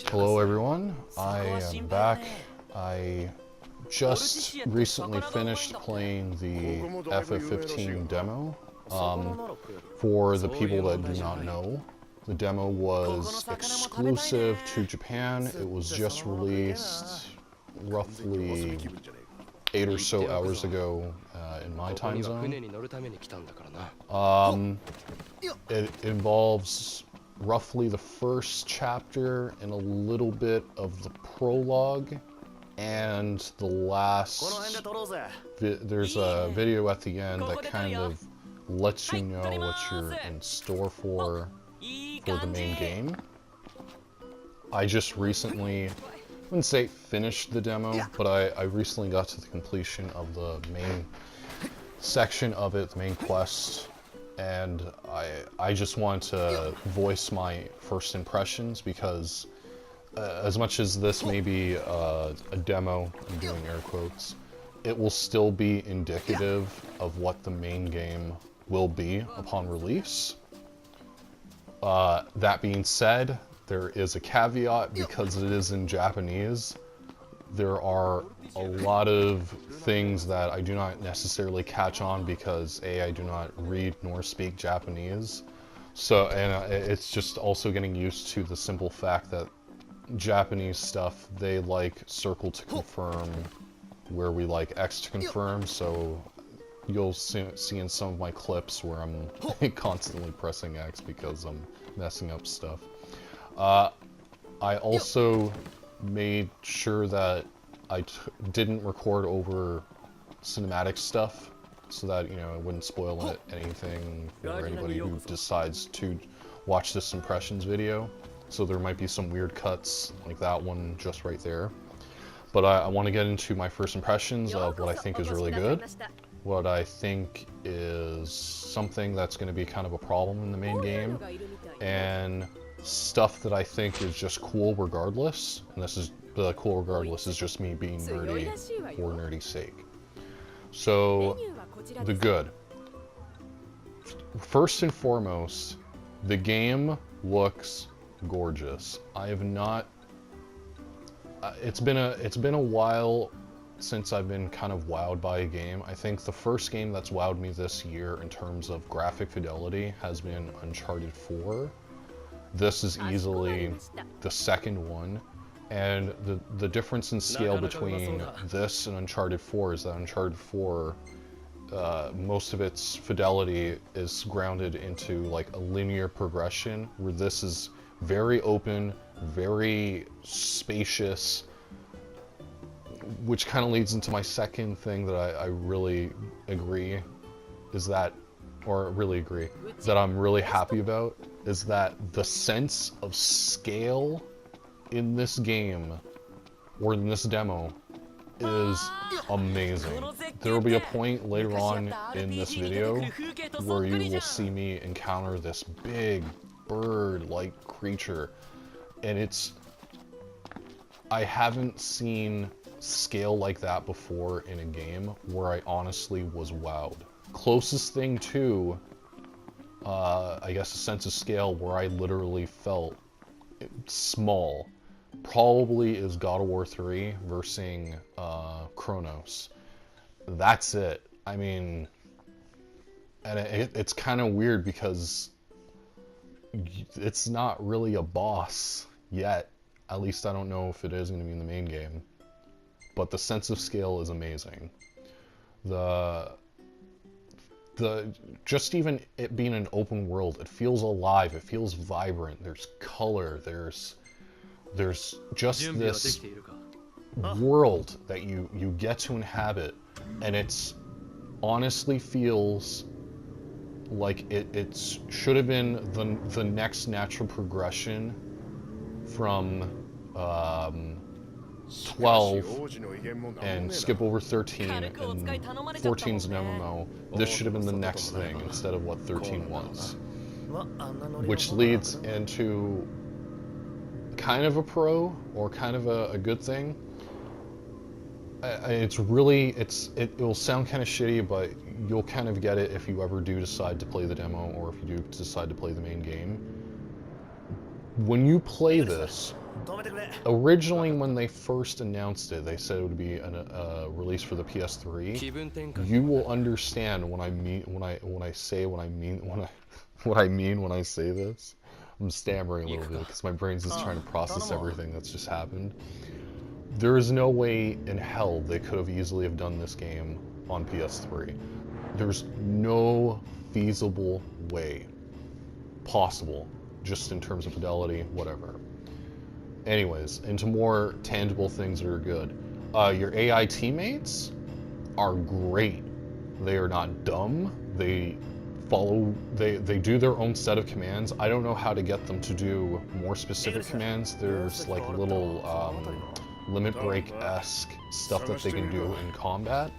Hello everyone, I am back. I just recently finished playing the FF15 demo. For the people that do not know, the demo was exclusive to Japan. It was just released roughly 8 or so hours ago in my time zone. It involves roughly the first chapter and a little bit of the prologue, and the last there's a video at the end that kind of lets you know what you're in store for the main game. I just recently, I wouldn't say finished the demo, but I recently got to the completion of the main section of it, the main quest. And I just want to voice my first impressions, because as much as this may be a demo, I'm doing air quotes, it will still be indicative of what the main game will be upon release. That being said, there is a caveat, because it is in Japanese. There are a lot of things that I do not necessarily catch on, because A, I do not read nor speak Japanese. So, and it's just also getting used to the simple fact that Japanese stuff, they like circle to confirm where we like X to confirm, so you'll see in some of my clips where I'm constantly pressing X because I'm messing up stuff. I also made sure that I didn't record over cinematic stuff, so that, you know, it wouldn't spoil anything for anybody who decides to watch this impressions video. So there might be some weird cuts, like that one just right there. But I want to get into my first impressions of what I think is really good, what I think is something that's going to be kind of a problem in the main game, and stuff that I think is just cool regardless. And this is the cool regardless is just me being nerdy for nerdy's sake. So, the good. First and foremost, the game looks gorgeous. I have not. It's been a while since I've been kind of wowed by a game. I think the first game that's wowed me this year in terms of graphic fidelity has been Uncharted 4. This is easily the second one, and the difference in scale between this and Uncharted 4 is that Uncharted 4, most of its fidelity is grounded into like a linear progression, where this is very open, very spacious, which kind of leads into my second thing that I really agree is that, or really agree, that I'm really happy about, is that the sense of scale in this game, or in this demo, is amazing. There will be a point later on in this video where you will see me encounter this big bird-like creature, and I haven't seen scale like that before in a game where I honestly was wowed. Closest thing to, I guess, a sense of scale where I literally felt small, probably is God of War 3 versus Chronos. That's it. I mean, and it's kind of weird because it's not really a boss yet. At least I don't know if it is going to be in the main game. But the sense of scale is amazing. Just even it being an open world, it feels alive, it feels vibrant, there's color, there's just this world that you get to inhabit, and it's honestly feels like it should have been the next natural progression from 12 and skip over 13, and 14's an MMO. This should have been the next thing instead of what 13 was. Which leads into kind of a pro, or kind of a good thing. It will sound kind of shitty, but you'll kind of get it if you ever do decide to play the demo, or if you do decide to play the main game. when you play this, originally when they first announced it, they said it would be a release for the PS3. You will understand when I say this. I'm stammering a little bit because my brain's just trying to process everything that's just happened. There is no way in hell they could have easily have done this game on PS3. There's no feasible way possible, just in terms of fidelity, whatever. Anyways, into more tangible things that are good. Your AI teammates are great. They are not dumb. They do their own set of commands. I don't know how to get them to do more specific commands. There's like little limit break-esque stuff that they can do in combat.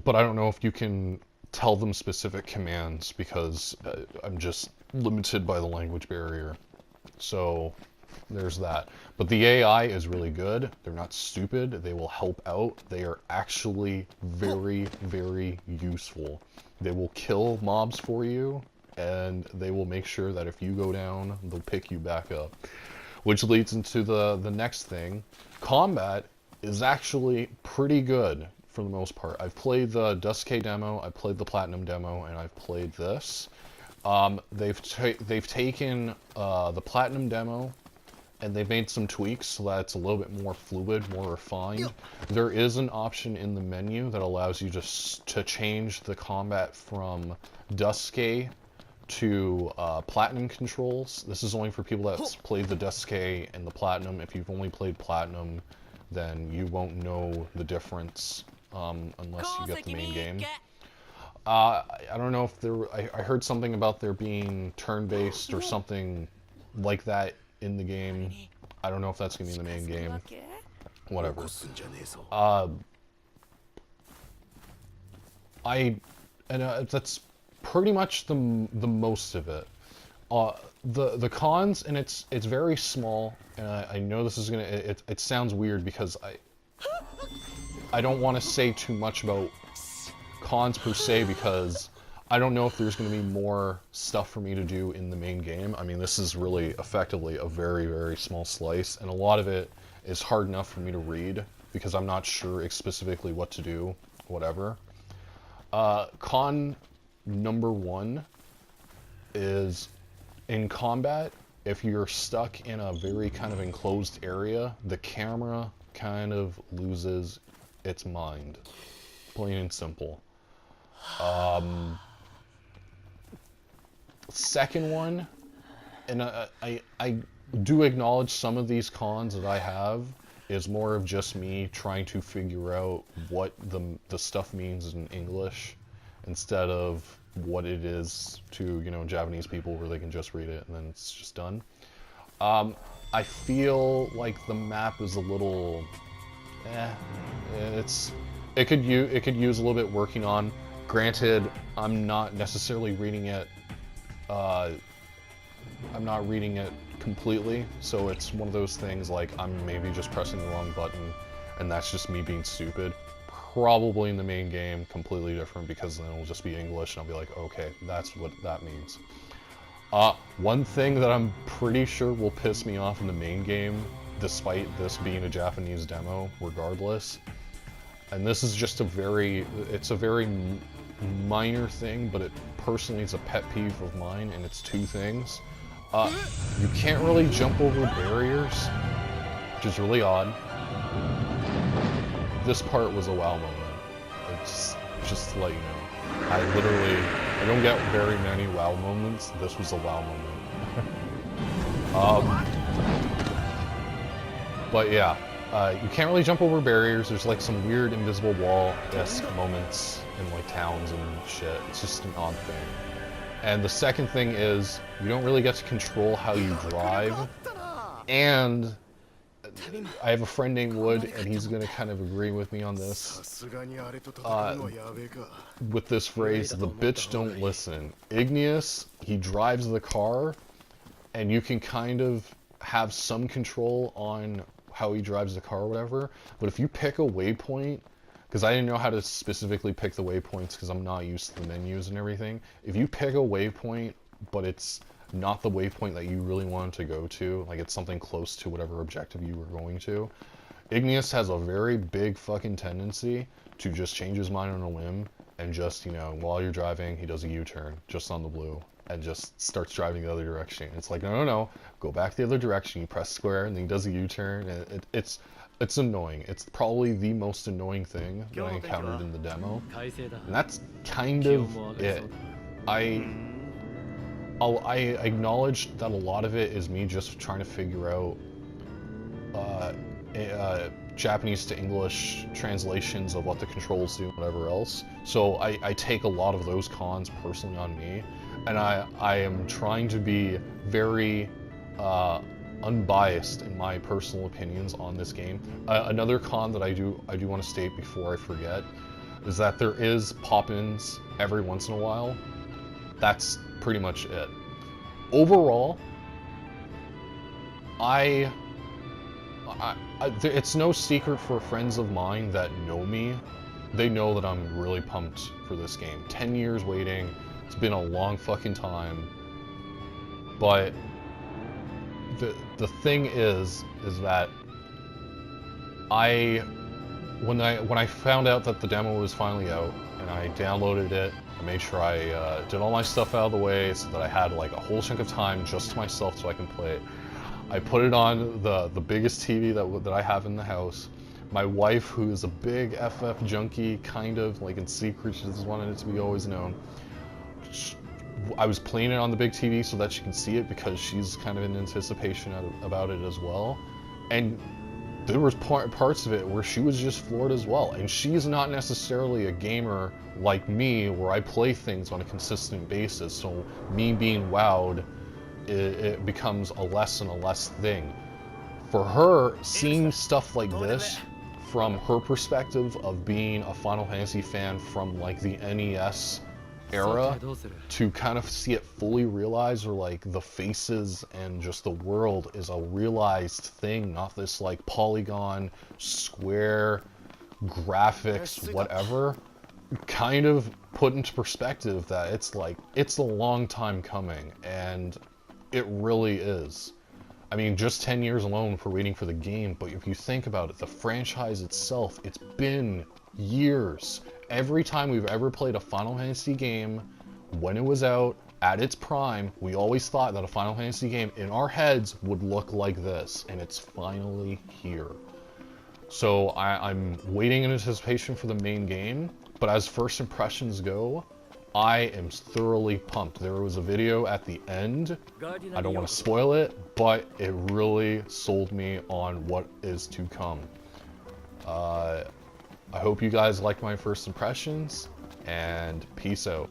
But I don't know if you can tell them specific commands because I'm just limited by the language barrier. So there's that. But the AI is really good. They're not stupid. They will help out. They are actually very, very useful. They will kill mobs for you, and they will make sure that if you go down, they'll pick you back up. Which leads into the next thing. Combat is actually pretty good for the most part. I've played the Dusk demo, I've played the Platinum demo, and I've played this. They've taken the Platinum demo and they've made some tweaks so that it's a little bit more fluid, more refined. There is an option in the menu that allows you to change the combat from Dusk to Platinum controls. This is only for people that's played the Dusk and the Platinum. If you've only played Platinum, then you won't know the difference unless you get the main game. I don't know if I heard something about there being turn-based or something like that in the game. I don't know if that's going to be in the main game. Whatever. That's pretty much the most of it. The cons, and it's very small, and I know this is gonna, it sounds weird because I don't want to say too much about cons per se because I don't know if there's going to be more stuff for me to do in the main game. I mean, this is really effectively a very, very small slice, and a lot of it is hard enough for me to read because I'm not sure specifically what to do, whatever. Con number one is in combat, if you're stuck in a very kind of enclosed area, the camera kind of loses its mind. Plain and simple. Second one, and I do acknowledge some of these cons that I have is more of just me trying to figure out what the stuff means in English instead of what it is to, you know, Japanese people where they can just read it and then it's just done. I feel like the map is a little, it could use a little bit working on. Granted, I'm not necessarily reading it. I'm not reading it completely, so it's one of those things like I'm maybe just pressing the wrong button, and that's just me being stupid. Probably in the main game, completely different because then it'll just be English, and I'll be like, okay, that's what that means. One thing that I'm pretty sure will piss me off in the main game, despite this being a Japanese demo, regardless, and this is just it's a very minor thing, but it personally is a pet peeve of mine, and it's two things. You can't really jump over barriers, which is really odd. This part was a wow moment. It's just to let you know. I don't get very many wow moments. This was a wow moment. But yeah, you can't really jump over barriers. There's like some weird invisible wall-esque moments in like towns and shit. It's just an odd thing. And the second thing is, you don't really get to control how you drive. And I have a friend named Wood, and he's going to kind of agree with me on this. With this phrase, the bitch don't listen. Igneous, he drives the car, and you can kind of have some control on how he drives the car or whatever. But if you pick a waypoint, because I didn't know how to specifically pick the waypoints because I'm not used to the menus and everything. If you pick a waypoint, but it's not the waypoint that you really wanted to go to. Like, it's something close to whatever objective you were going to. Igneous has a very big fucking tendency to just change his mind on a whim and just, you know, while you're driving, he does a U-turn just on the blue and just starts driving the other direction. It's like, no, go back the other direction. You press square and then he does a U-turn. And it's annoying. It's probably the most annoying thing that I encountered in the demo. And that's kind of it. I acknowledge that a lot of it is me just trying to figure out Japanese to English translations of what the controls do and whatever else. So I take a lot of those cons personally on me, and I am trying to be very unbiased in my personal opinions on this game. Another con that I do want to state before I forget is that there is pop-ins every once in a while. That's pretty much it. Overall, it's no secret for friends of mine that know me. They know that I'm really pumped for this game. 10 years waiting. It's been a long fucking time. But the thing is that when I found out that the demo was finally out and I downloaded it, I made sure I did all my stuff out of the way so that I had like a whole chunk of time just to myself so I can play it. I put it on the biggest TV that I have in the house. My wife, who is a big FF junkie, kind of, like in secret, she just wanted it to be always known. I was playing it on the big TV so that she can see it because she's kind of in anticipation about it as well. And there was parts of it where she was just floored as well. And she's not necessarily a gamer like me, where I play things on a consistent basis. So me being wowed, it becomes a less and a less thing. For her, seeing stuff like this from her perspective of being a Final Fantasy fan from like the NES era, to kind of see it fully realized, or like the faces and just the world is a realized thing, not this like polygon, square, graphics, whatever, kind of put into perspective that it's like, it's a long time coming, and it really is. I mean, just 10 years alone for waiting for the game, but if you think about it, the franchise itself, it's been years. Every time we've ever played a Final Fantasy game, when it was out, at its prime, we always thought that a Final Fantasy game in our heads would look like this, and it's finally here. So I'm waiting in anticipation for the main game, but as first impressions go, I am thoroughly pumped. There was a video at the end, I don't want to spoil it, but it really sold me on what is to come. I hope you guys like my first impressions, and peace out.